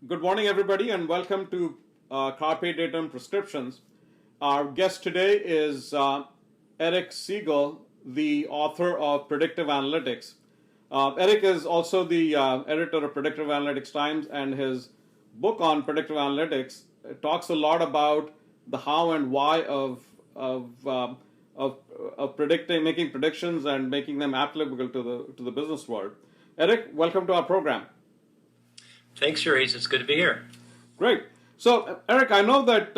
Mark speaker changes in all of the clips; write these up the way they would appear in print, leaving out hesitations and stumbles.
Speaker 1: Good morning, everybody, and welcome to Carpe Datum Prescriptions. Our guest today is Eric Siegel, the author of Predictive Analytics. Eric is also the editor of Predictive Analytics Times, and his book on Predictive Analytics talks a lot about the how and why of predicting, making predictions, and making them applicable to the business world. Eric, welcome to our program.
Speaker 2: Thanks, Sharice. It's good to be here.
Speaker 1: Great. So, Eric, I know that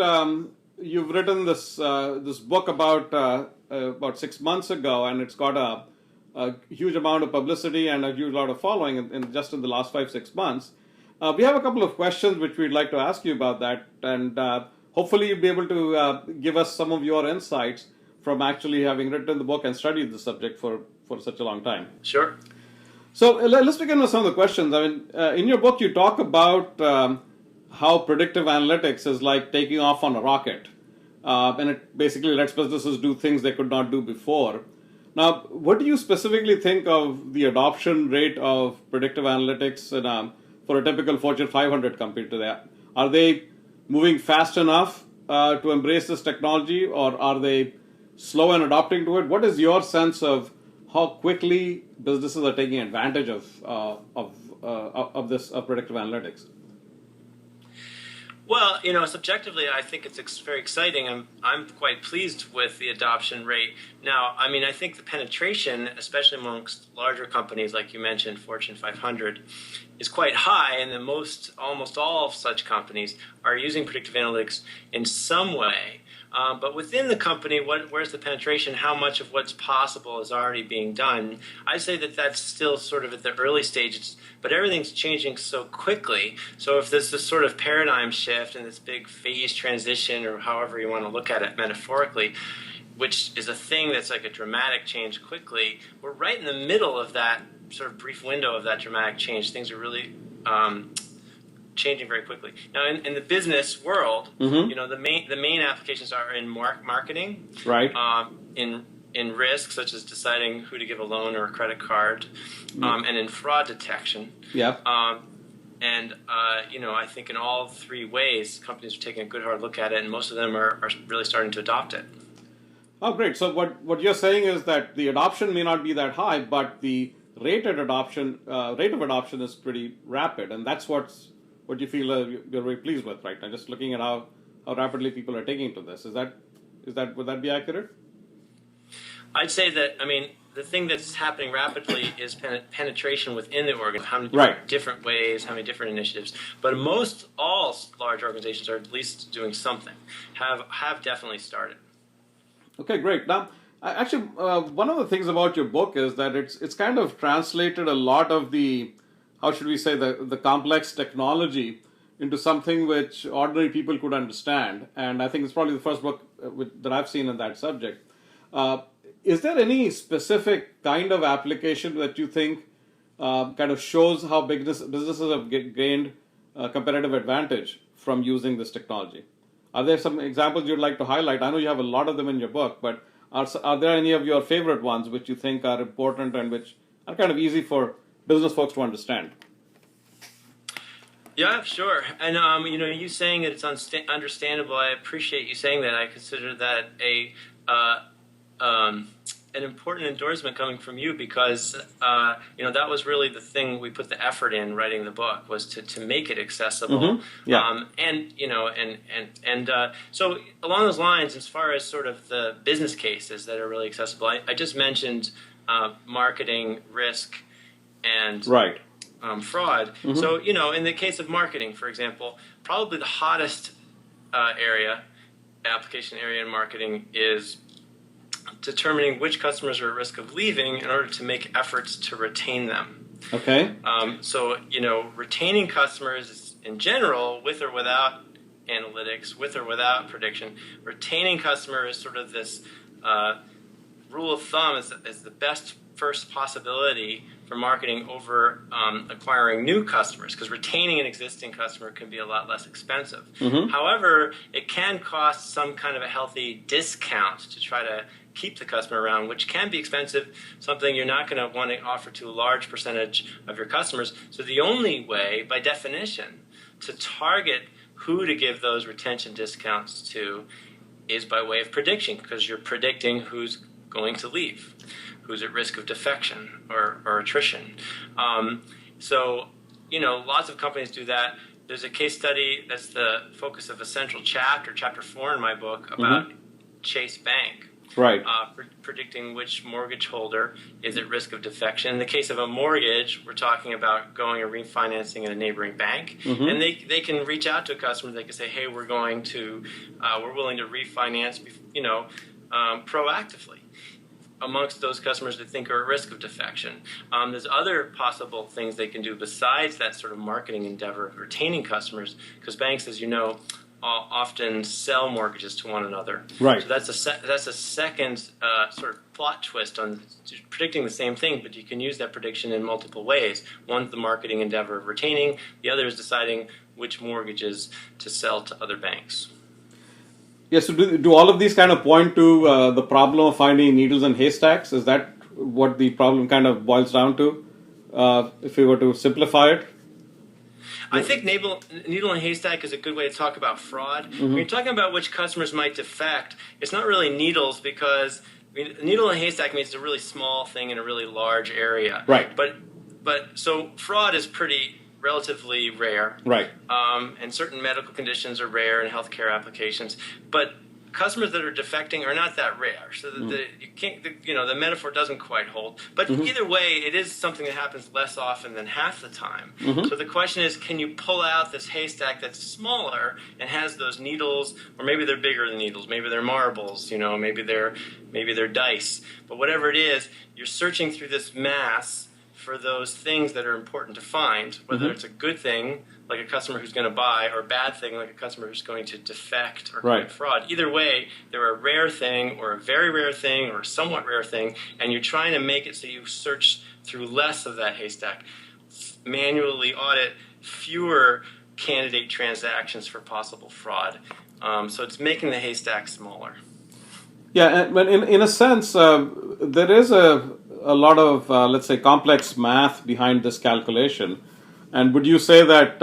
Speaker 1: you've written this book about 6 months ago, and it's got a huge amount of publicity and a huge amount of following in just in the last 5-6 months. We have a couple of questions which we'd like to ask you about that, and hopefully you'll be able to give us some of your insights from actually having written the book and studied the subject for such a long time.
Speaker 2: Sure.
Speaker 1: So let's begin with some of the questions. I mean, in your book, you talk about how predictive analytics is like taking off on a rocket, and it basically lets businesses do things they could not do before. Now, what do you specifically think of the adoption rate of predictive analytics for a typical Fortune 500 company today? Are they moving fast enough to embrace this technology, or are they slow in adopting to it? What is your sense of how quickly businesses are taking advantage of this predictive analytics?
Speaker 2: Well, subjectively, I think it's very exciting. I'm quite pleased with the adoption rate. Now, I mean, I think the penetration, especially amongst larger companies, like you mentioned, Fortune 500, is quite high, and almost all of such companies are using predictive analytics in some way. But within the company, where's the penetration? How much of what's possible is already being done? I'd say that that's still sort of at the early stages, but everything's changing so quickly. So if there's this sort of paradigm shift and this big phase transition, or however you want to look at it metaphorically, which is a thing that's like a dramatic change quickly, we're right in the middle of that sort of brief window of that dramatic change. Things are really changing very quickly. Now, in the business world, the main applications are in marketing,
Speaker 1: right?
Speaker 2: In risk, such as deciding who to give a loan or a credit card, and in fraud detection.
Speaker 1: Yeah.
Speaker 2: I think in all three ways, companies are taking a good hard look at it, and most of them are really starting to adopt it.
Speaker 1: Oh, great. So what you're saying is that the adoption may not be that high, but the rate of adoption is pretty rapid, and that's what you feel you're very pleased with, right? Now, just looking at how rapidly people are taking to this, would that be accurate?
Speaker 2: I'd say that, the thing that's happening rapidly is penetration within the organization, how many different ways, how many different initiatives. But all large organizations are at least doing something, have definitely started.
Speaker 1: Okay, great. Now, actually, one of the things about your book is that it's kind of translated a lot of the, how should we say, the complex technology into something which ordinary people could understand. And I think it's probably the first book that I've seen in that subject. Is there any specific kind of application that you think kind of shows how businesses have gained competitive advantage from using this technology? Are there some examples you'd like to highlight? I know you have a lot of them in your book, but are there any of your favorite ones which you think are important and which are kind of easy for business folks to understand?
Speaker 2: Yeah, sure. And you saying that it's understandable, I appreciate you saying that. I consider that an important endorsement coming from you, because that was really the thing we put the effort in writing the book, was to make it accessible.
Speaker 1: Mm-hmm. Yeah.
Speaker 2: So along those lines, as far as sort of the business cases that are really accessible, I just mentioned marketing, risk, and fraud.
Speaker 1: Mm-hmm.
Speaker 2: So in the case of marketing, for example, probably the hottest application area in marketing is determining which customers are at risk of leaving in order to make efforts to retain them.
Speaker 1: Okay.
Speaker 2: So, retaining customers in general, with or without analytics, with or without prediction, retaining customers is sort of this rule of thumb is the best first possibility for marketing over acquiring new customers, because retaining an existing customer can be a lot less expensive.
Speaker 1: Mm-hmm.
Speaker 2: However, it can cost some kind of a healthy discount to try to keep the customer around, which can be expensive, something you're not going to want to offer to a large percentage of your customers. So the only way, by definition, to target who to give those retention discounts to is by way of prediction, because you're predicting who's going to leave, who's at risk of defection or attrition. So, lots of companies do that. There's a case study that's the focus of a central chapter 4 in my book, about Chase Bank.
Speaker 1: Right.
Speaker 2: Predicting which mortgage holder is at risk of defection. In the case of a mortgage, we're talking about going and refinancing at a neighboring bank, and they can reach out to a customer. They can say, "Hey, we're willing to refinance, proactively." Amongst those customers that think are at risk of defection. There's other possible things they can do besides that sort of marketing endeavor of retaining customers, because banks, as you know, often sell mortgages to one another.
Speaker 1: Right.
Speaker 2: So that's a second sort of plot twist on predicting the same thing, but you can use that prediction in multiple ways. One's the marketing endeavor of retaining. The other is deciding which mortgages to sell to other banks.
Speaker 1: Yes. So do all of these kind of point to the problem of finding needles in haystacks? Is that what the problem kind of boils down to, if we were to simplify it?
Speaker 2: I think needle in haystack is a good way to talk about fraud. When you're talking about which customers might defect, it's not really needles, because a needle in a haystack means it's a really small thing in a really large area.
Speaker 1: Right.
Speaker 2: But so fraud is relatively rare.
Speaker 1: Right.
Speaker 2: And certain medical conditions are rare in healthcare applications. But customers that are defecting are not that rare, so that the metaphor doesn't quite hold. But either way, it is something that happens less often than half the time. So the question is, can you pull out this haystack that's smaller and has those needles, or maybe they're bigger than needles, maybe they're marbles, maybe they're dice. But whatever it is, you're searching through this mass for those things that are important to find, whether it's a good thing, like a customer who's going to buy, or a bad thing, like a customer who's going to defect or commit fraud. Either way, they're a rare thing, or a very rare thing, or a somewhat rare thing, and you're trying to make it so you search through less of that haystack, manually audit fewer candidate transactions for possible fraud. So it's making the haystack smaller.
Speaker 1: Yeah, but in a sense, there is a lot of, let's say, complex math behind this calculation. And would you say that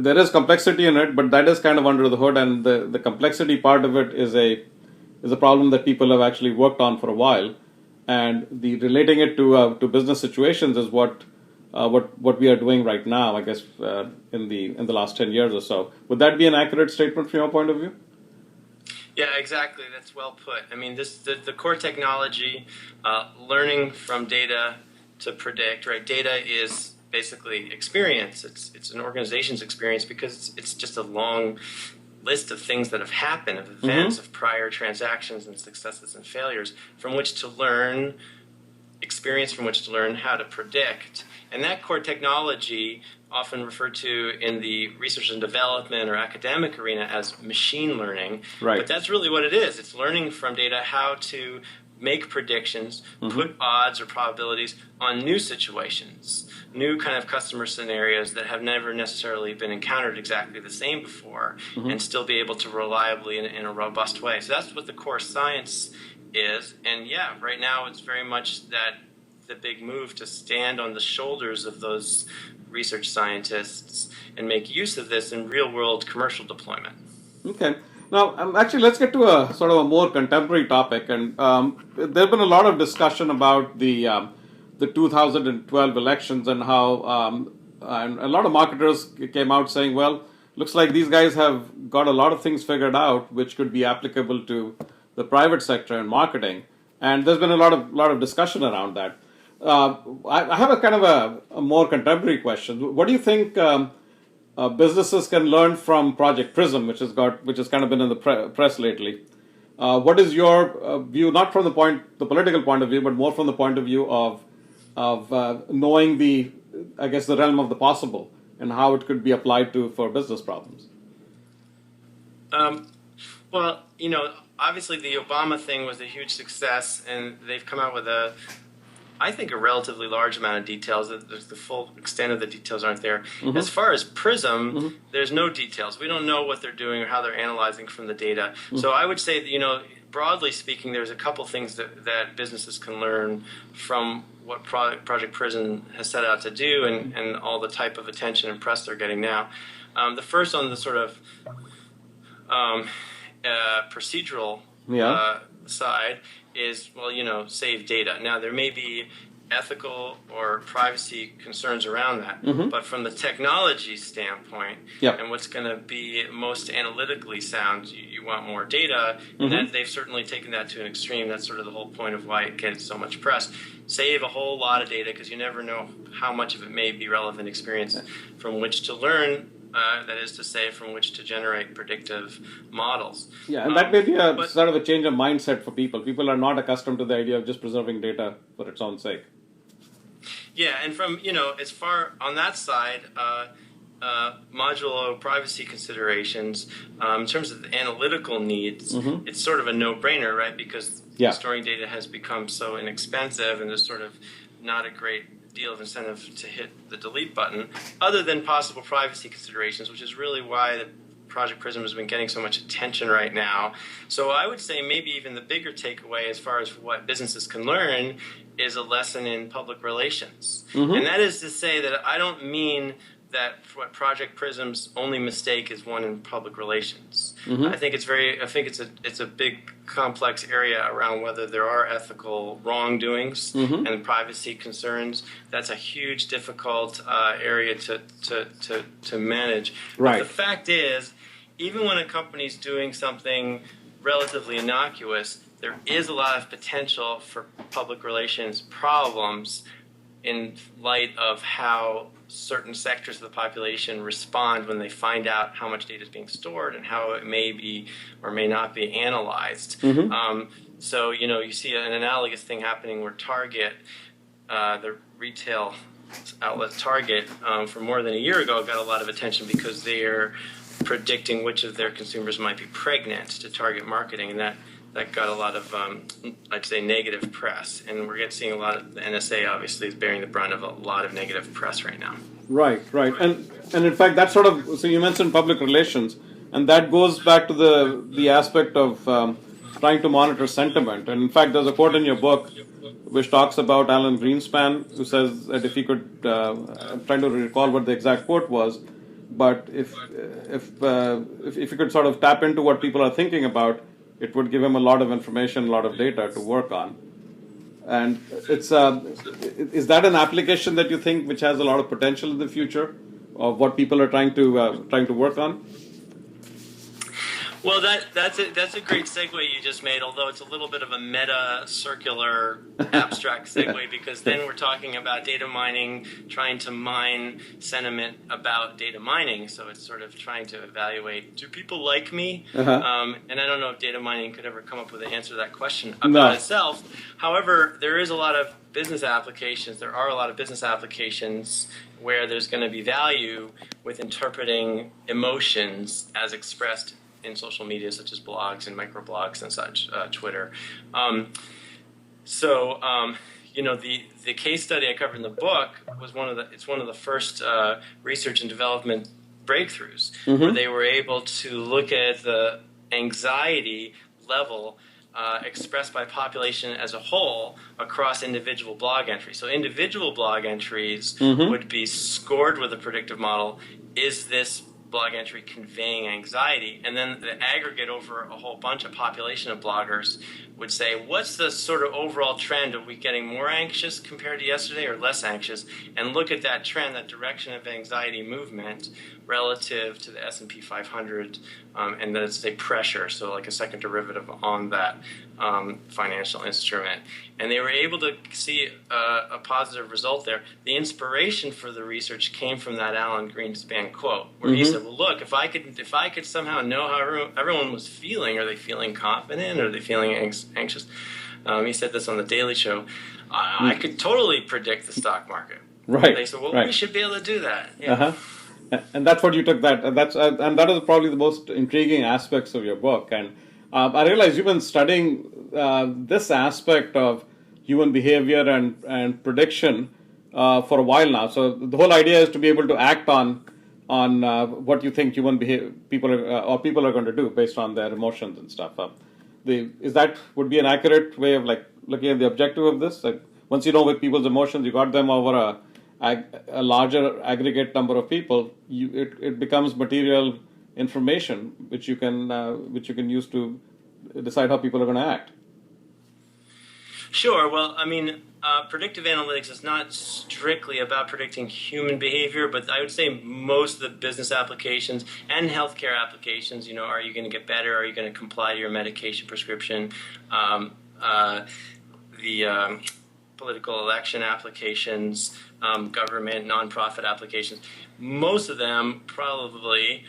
Speaker 1: there is complexity in it, but that is kind of under the hood, and the complexity part of it is a problem that people have actually worked on for a while, and the relating it to business situations is what we are doing right now, I guess, in the last 10 years or so. Would that be an accurate statement from your point of view?
Speaker 2: Yeah, exactly. That's well put. I mean, the core technology, learning from data to predict, right? Data is basically experience. It's an organization's experience, because it's just a long list of things that have happened, of events, of prior transactions and successes and failures, from which to learn, experience from which to learn how to predict. And that core technology, often referred to in the research and development or academic arena as machine learning.
Speaker 1: Right.
Speaker 2: But that's really what it is. It's learning from data how to make predictions, put odds or probabilities on new situations, new kind of customer scenarios that have never necessarily been encountered exactly the same before, and still be able to reliably in a robust way. So that's what the core science is. And yeah, right now it's very much the big move to stand on the shoulders of those research scientists and make use of this in real-world commercial deployment.
Speaker 1: Okay. Now, actually, let's get to a sort of a more contemporary topic. And there's been a lot of discussion about the 2012 elections and how and a lot of marketers came out saying, well, looks like these guys have got a lot of things figured out which could be applicable to the private sector and marketing. And there's been a lot of discussion around that. I have a kind of a more contemporary question. What do you think businesses can learn from Project Prism, which has kind of been in the press lately? What is your view, not from the political point of view, but more from the point of view of knowing the realm of the possible and how it could be applied for business problems?
Speaker 2: Well, obviously the Obama thing was a huge success, and they've come out with I think a relatively large amount of details. The full extent of the details aren't there. As far as Prism, there's no details. We don't know what they're doing or how they're analyzing from the data. So I would say that, broadly speaking, there's a couple things that businesses can learn from what Project Prism has set out to do, and all the type of attention and press they're getting now. The first on the sort of procedural side is, well, save data. Now, there may be ethical or privacy concerns around that, but from the technology standpoint, and what's going to be most analytically sound, you want more data, and that they've certainly taken that to an extreme. That's sort of the whole point of why it gets so much press. Save a whole lot of data, because you never know how much of it may be relevant experience from which to learn. That is to say, from which to generate predictive models.
Speaker 1: Yeah, and that may be sort of a change of mindset for people. People are not accustomed to the idea of just preserving data for its own sake.
Speaker 2: Yeah, and from, as far on that side, modulo privacy considerations, in terms of the analytical needs, it's sort of a no-brainer, right? Because storing data has become so inexpensive, and there's sort of not a great deal of incentive to hit the delete button, other than possible privacy considerations, which is really why the Project Prism has been getting so much attention right now. So I would say maybe even the bigger takeaway as far as what businesses can learn is a lesson in public relations. And that is to say that I don't mean that what Project Prism's only mistake is one in public relations. I think it's a big complex area around whether there are ethical wrongdoings and privacy concerns. That's a huge, difficult area to manage.
Speaker 1: Right.
Speaker 2: But the fact is, even when a company's doing something relatively innocuous, there is a lot of potential for public relations problems in light of how certain sectors of the population respond when they find out how much data is being stored and how it may be or may not be analyzed. So, you see an analogous thing happening where Target, the retail outlet Target, for more than a year ago got a lot of attention because they're predicting which of their consumers might be pregnant to target marketing, and that got a lot of, I'd say, negative press. And we're seeing a lot of, the NSA obviously is bearing the brunt of a lot of negative press right now. Right.
Speaker 1: And in fact, that sort of, so you mentioned public relations, and that goes back to the aspect of trying to monitor sentiment. And in fact, there's a quote in your book which talks about Alan Greenspan, who says that if he could, I'm trying to recall what the exact quote was, but if you could sort of tap into what people are thinking about, it would give him a lot of information, a lot of data to work on. And it's is that an application that you think which has a lot of potential in the future of what people are trying to work on?
Speaker 2: Well, that's a great segue you just made, although it's a little bit of a meta, circular, abstract segue, because then we're talking about data mining, trying to mine sentiment about data mining. So it's sort of trying to evaluate, do people like me? And I don't know if data mining could ever come up with an answer to that question about itself. However, there is a lot of business applications. There are a lot of business applications where there's going to be value with interpreting emotions as expressed in social media, such as blogs and microblogs and such, Twitter. The case study I covered in the book was one of the first research and development breakthroughs, where they were able to look at the anxiety level expressed by population as a whole across individual blog entries. So individual blog entries would be scored with a predictive model. Is this blog entry conveying anxiety? And then the aggregate over a whole bunch of population of bloggers would say, what's the sort of overall trend? Are we getting more anxious compared to yesterday or less anxious? And look at that trend, that direction of anxiety movement relative to the S&P 500, and then it's a pressure, so like a second derivative on that financial instrument. And they were able to see a positive result there. The inspiration for the research came from that Alan Greenspan quote, where he said, well, look, if I could somehow know how everyone was feeling, are they feeling confident, are they feeling anxious? He said this on The Daily Show. I could totally predict the stock market.
Speaker 1: Right.
Speaker 2: They said, well, we should be able to do that.
Speaker 1: Yeah. And that's what you took that. And that is probably the most intriguing aspects of your book. And I realize you've been studying this aspect of human behavior and prediction for a while now. So the whole idea is to be able to act on what you think people are going to do based on their emotions and stuff. Would be an accurate way of like looking at the objective of this? Like, once you know with people's emotions, you got them over a larger aggregate number of people, it becomes material information which you can use to decide how people are going to act.
Speaker 2: Sure. Well, I mean, predictive analytics is not strictly about predicting human behavior, but I would say most of the business applications and healthcare applications, are you going to get better? Are you going to comply to your medication prescription? The political election applications, government, nonprofit applications, most of them probably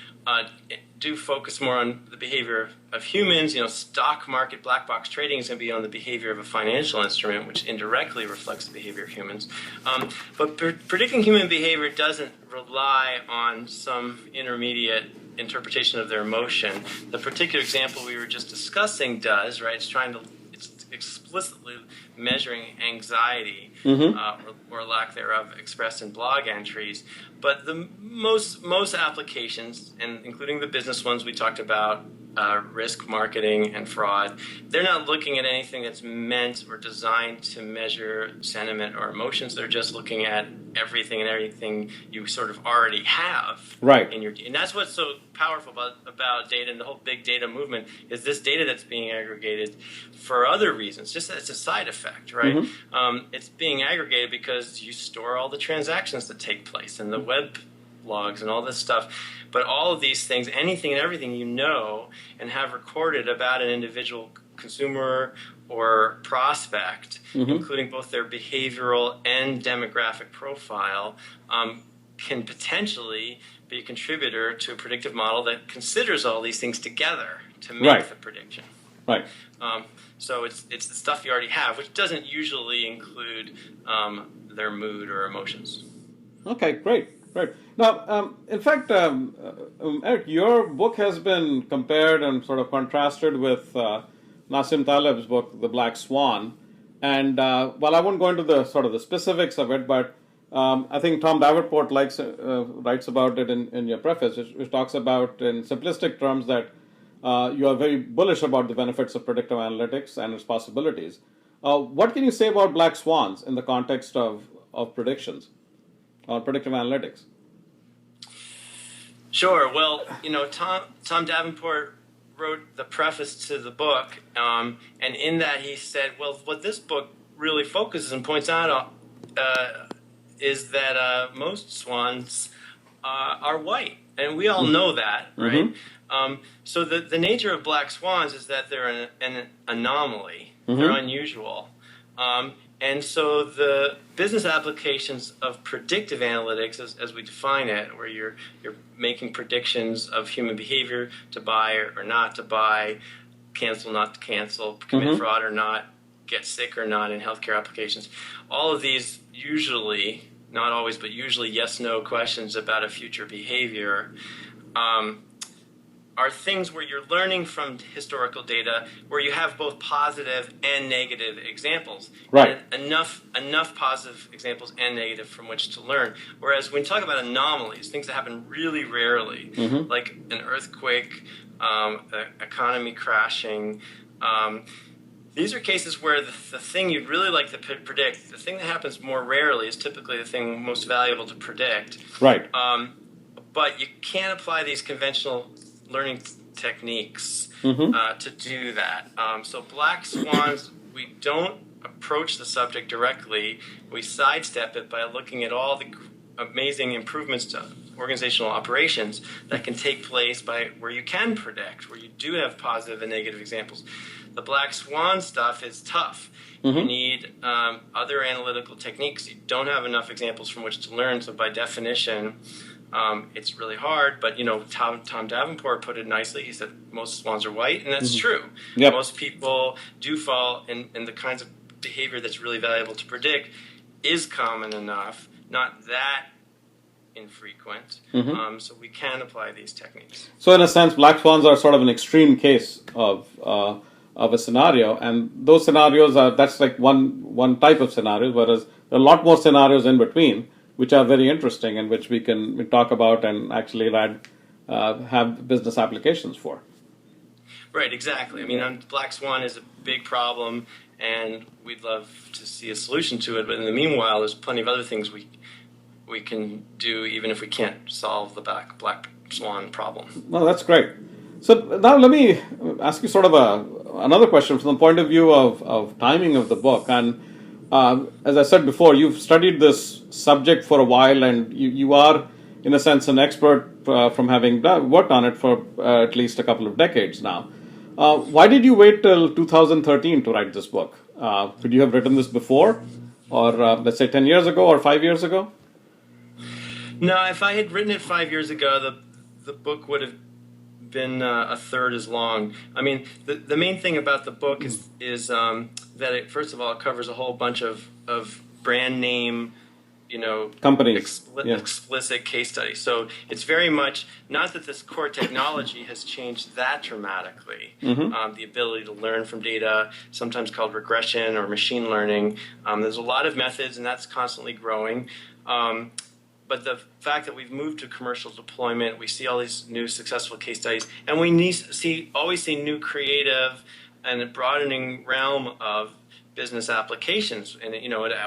Speaker 2: do focus more on the behavior of humans. Stock market black box trading is going to be on the behavior of a financial instrument, which indirectly reflects the behavior of humans. But predicting human behavior doesn't rely on some intermediate interpretation of their emotion. The particular example we were just discussing does, right? It's explicitly measuring anxiety or lack thereof expressed in blog entries. But the most applications, and including the business ones we talked about, risk, marketing, and fraud, they're not looking at anything that's meant or designed to measure sentiment or emotions. They're just looking at everything you sort of already have.
Speaker 1: Right.
Speaker 2: And that's what's so powerful about data and the whole big data movement is this data that's being aggregated for other reasons. Just it's a side effect, right? It's being aggregated because you store all the transactions that take place and the web logs and all this stuff. But all of these things, anything and everything and have recorded about an individual consumer or prospect, including both their behavioral and demographic profile, can potentially be a contributor to a predictive model that considers all these things together to make the prediction.
Speaker 1: Right.
Speaker 2: So it's the stuff you already have, which doesn't usually include their mood or emotions.
Speaker 1: Okay, great. Now, in fact, Eric, your book has been compared and sort of contrasted with Nassim Taleb's book, The Black Swan. And while I won't go into the sort of the specifics of it, but I think Tom Davenport writes about it in your preface, which talks about, in simplistic terms, that you are very bullish about the benefits of predictive analytics and its possibilities. What can you say about black swans in the context of predictions or predictive analytics?
Speaker 2: Sure. Well, Tom Davenport wrote the preface to the book, and in that he said, well, what this book really focuses and points out is that most swans are white, and we all know that, right? So the nature of black swans is that they're an anomaly. They're unusual. And so the business applications of predictive analytics, as we define it, where you're making predictions of human behavior, to buy or not to buy, cancel, not to cancel, commit fraud or not, get sick or not in healthcare applications, all of these usually, not always, but usually yes-no questions about a future behavior are things where you're learning from historical data where you have both positive and negative examples.
Speaker 1: Right.
Speaker 2: And enough positive examples and negative from which to learn. Whereas when you talk about anomalies, things that happen really rarely, like an earthquake, economy crashing, these are cases where the thing you'd really like to predict, the thing that happens more rarely is typically the thing most valuable to predict.
Speaker 1: Right.
Speaker 2: But you can't apply these conventional learning techniques to do that. So black swans, we don't approach the subject directly. We sidestep it by looking at all the amazing improvements to organizational operations that can take place where you can predict, where you do have positive and negative examples. The black swan stuff is tough. You need other analytical techniques. You don't have enough examples from which to learn, so by definition, it's really hard. But Tom Davenport put it nicely. He said most swans are white, and that's true.
Speaker 1: Yep.
Speaker 2: Most people do fall in the kinds of behavior that's really valuable to predict is common enough, not that infrequent, so we can apply these techniques.
Speaker 1: So in a sense, black swans are sort of an extreme case of a scenario, and those scenarios that's like one type of scenario, whereas there are a lot more scenarios in between, which are very interesting and which we talk about and actually have business applications for.
Speaker 2: Right, exactly. I mean, black swan is a big problem, and we'd love to see a solution to it. But in the meanwhile, there's plenty of other things we can do, even if we can't solve the black swan problem.
Speaker 1: No, that's great. So now let me ask you sort of another question from the point of view of timing of the book. And as I said before, you've studied this subject for a while, and you are, in a sense, an expert from having worked on it for at least a couple of decades now. Why did you wait till 2013 to write this book? Could you have written this before, or let's say 10 years ago or 5 years ago?
Speaker 2: No, if I had written it 5 years ago, the book would have been a third as long. I mean, the main thing about the book is that it, first of all, it covers a whole bunch of brand name,
Speaker 1: Companies.
Speaker 2: Explicit case studies. So it's very much, not that this core technology has changed that dramatically. The ability to learn from data, sometimes called regression or machine learning. There's a lot of methods, and that's constantly growing. But the fact that we've moved to commercial deployment, we see all these new successful case studies, and we always see new creative and a broadening realm of business applications. And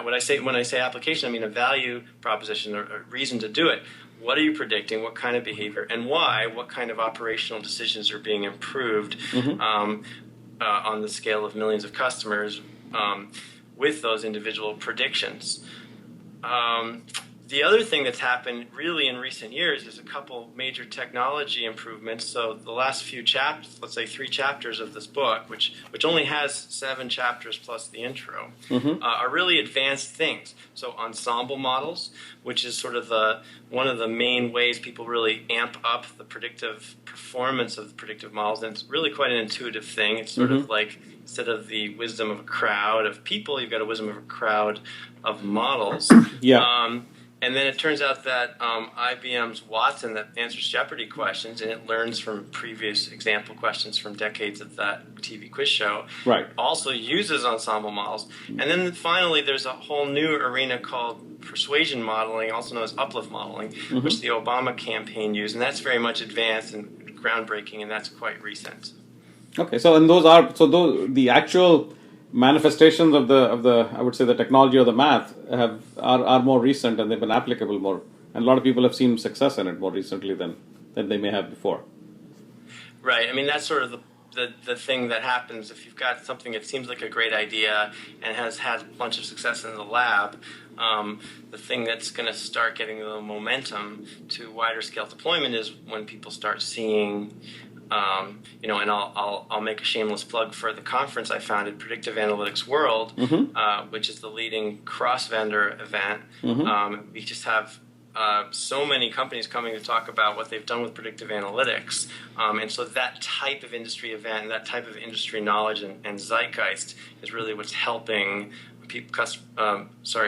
Speaker 2: when I say application, I mean a value proposition or a reason to do it. What are you predicting? What kind of behavior and why? What kind of operational decisions are being improved on the scale of millions of customers with those individual predictions? The other thing that's happened really in recent years is a couple major technology improvements. So the last few chapters, let's say 3 chapters of this book, which only has 7 chapters plus the intro, are really advanced things. So ensemble models, which is sort of one of the main ways people really amp up the predictive performance of the predictive models. And it's really quite an intuitive thing. It's sort of like, instead of the wisdom of a crowd of people, you've got a wisdom of a crowd of models. And then it turns out that IBM's Watson that answers Jeopardy questions, and it learns from previous example questions from decades of that TV quiz show, also uses ensemble models. And then finally, there's a whole new arena called persuasion modeling, also known as uplift modeling, which the Obama campaign used. And that's very much advanced and groundbreaking, and that's quite recent. Okay,
Speaker 1: so and the actual manifestations of the I would say the technology or the math are more recent, and they've been applicable more, and a lot of people have seen success in it more recently than they may have before.
Speaker 2: Right. I mean, that's sort of the thing that happens if you've got something that seems like a great idea and has had a bunch of success in the lab. The thing that's going to start getting the momentum to wider scale deployment is when people start seeing and I'll make a shameless plug for the conference I founded, Predictive Analytics World, which is the leading cross-vendor event. We just have so many companies coming to talk about what they've done with predictive analytics. And so that type of industry event and that type of industry knowledge and zeitgeist is really what's helping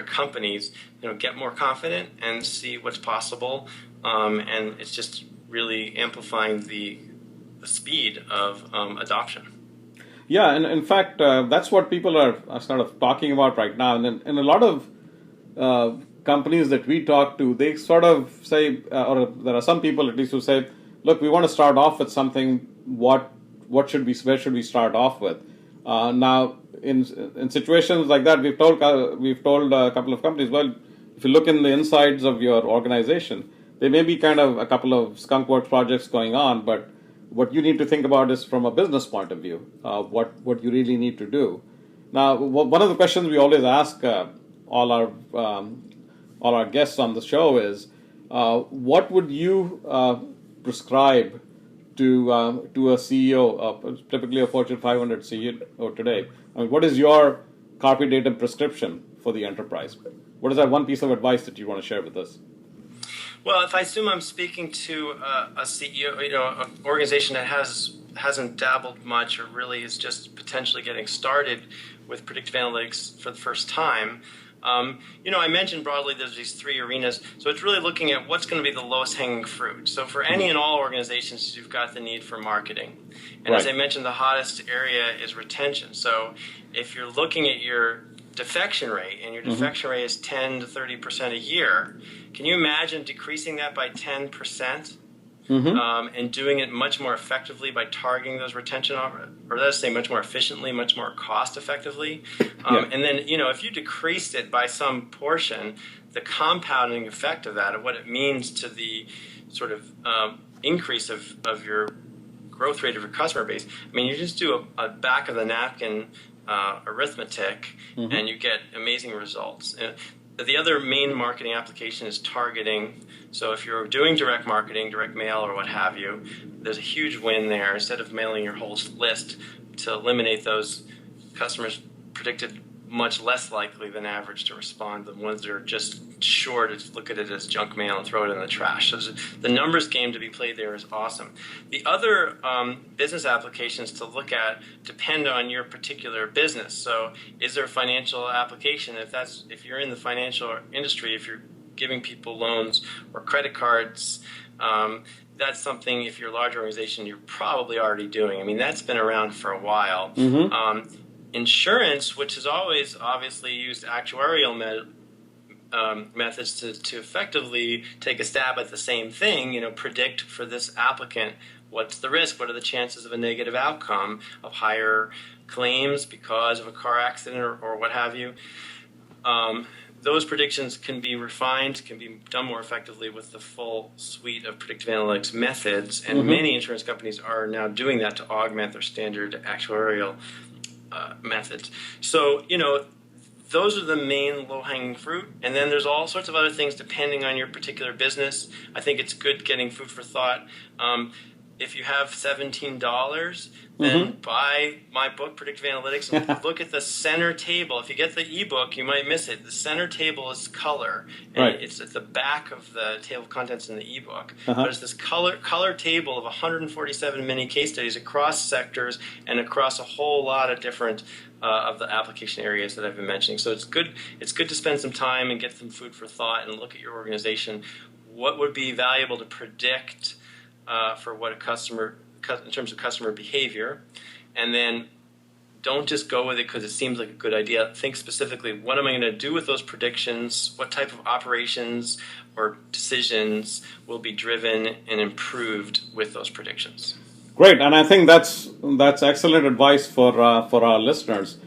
Speaker 2: companies get more confident and see what's possible. And it's just really amplifying the speed of adoption.
Speaker 1: Yeah, and in fact, that's what people are sort of talking about right now. And a lot of companies that we talk to, they sort of say, or there are some people at least who say, look, we want to start off with something. Where should we start off with? Now, in situations like that, we've told a couple of companies, well, if you look in the insides of your organization, there may be kind of a couple of skunkworks projects going on, but what you need to think about is from a business point of view, what you really need to do. Now, one of the questions we always ask all our guests on the show is, what would you prescribe to a CEO, typically a Fortune 500 CEO today? I mean, what is your Carpe Datum prescription for the enterprise? What is that one piece of advice that you want to share with us?
Speaker 2: Well, if I assume I'm speaking to a CEO, an organization that hasn't dabbled much or really is just potentially getting started with predictive analytics for the first time, I mentioned broadly there's these 3 arenas. So it's really looking at what's going to be the lowest hanging fruit. So for any and all organizations, you've got the need for marketing. And as I mentioned, the hottest area is retention. So if you're looking at your defection rate, and your defection rate is 10 to 30% a year, can you imagine decreasing that by 10% and doing it much more effectively by targeting those retention offers, or let's say much more efficiently, much more cost effectively. And then, if you decreased it by some portion, the compounding effect of that, of what it means to the sort of increase of your growth rate of your customer base. I mean, you just do a back of the napkin arithmetic, and you get amazing results. And the other main marketing application is targeting. So if you're doing direct marketing, direct mail, or what have you, there's a huge win there. Instead of mailing your whole list, to eliminate those customers predicted much less likely than average to respond. The ones that are just sure to look at it as junk mail and throw it in the trash. So the numbers game to be played there is awesome. The other business applications to look at depend on your particular business. So is there a financial application? If you're in the financial industry, if you're giving people loans or credit cards, that's something, if you're a large organization, you're probably already doing. I mean, that's been around for a while. Insurance, which has always obviously used actuarial methods to effectively take a stab at the same thing, predict for this applicant what's the risk, what are the chances of a negative outcome, of higher claims because of a car accident or what have you. Those predictions can be refined, can be done more effectively with the full suite of predictive analytics methods, and many insurance companies are now doing that to augment their standard actuarial methods. So, those are the main low-hanging fruit. And then there's all sorts of other things depending on your particular business. I think it's good getting food for thought. If you have $17, then buy my book, Predictive Analytics, and look at the center table. If you get the ebook, you might miss it. The center table is color. And it's at the back of the table of contents in the ebook. But it's this color table of 147 mini case studies across sectors and across a whole lot of different of the application areas that I've been mentioning. So it's good to spend some time and get some food for thought and look at your organization. What would be valuable to predict for what a customer, in terms of customer behavior, and then don't just go with it because it seems like a good idea. Think specifically, what am I going to do with those predictions? What type of operations or decisions will be driven and improved with those predictions?
Speaker 1: Great, and I think that's excellent advice for our listeners.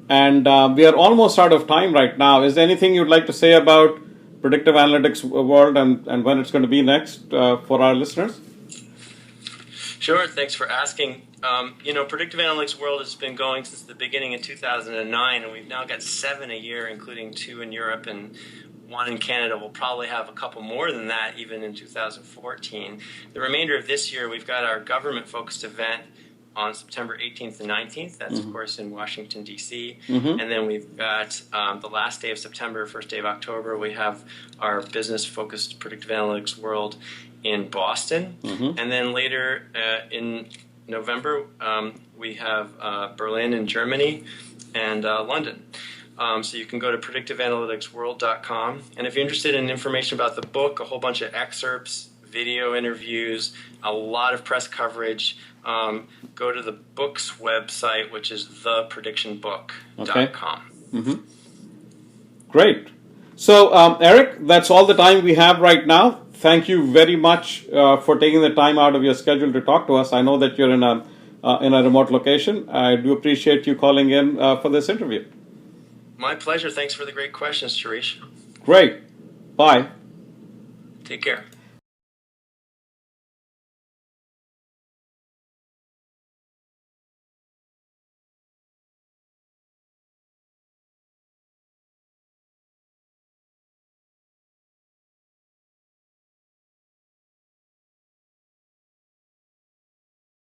Speaker 1: And we are almost out of time right now. Is there anything you'd like to say about Predictive Analytics World and when it's going to be next for our listeners?
Speaker 2: Sure, thanks for asking. Predictive Analytics World has been going since the beginning in 2009, and we've now got 7 a year, including 2 in Europe and 1 in Canada. We'll probably have a couple more than that even in 2014. The remainder of this year, we've got our government-focused event on September 18th and 19th. That's, of course, in Washington, D.C. And then we've got the last day of September, first day of October, we have our business-focused Predictive Analytics World in Boston. And then later in November, we have Berlin in Germany and London. So you can go to predictiveanalyticsworld.com. And if you're interested in information about the book, a whole bunch of excerpts, video interviews, a lot of press coverage, go to the book's website, which is thepredictionbook.com.
Speaker 1: Great. So, Eric, that's all the time we have right now. Thank you very much for taking the time out of your schedule to talk to us. I know that you're in a remote location. I do appreciate you calling in for this interview.
Speaker 2: My pleasure. Thanks for the great questions, Shirish.
Speaker 1: Great. Bye.
Speaker 2: Take care.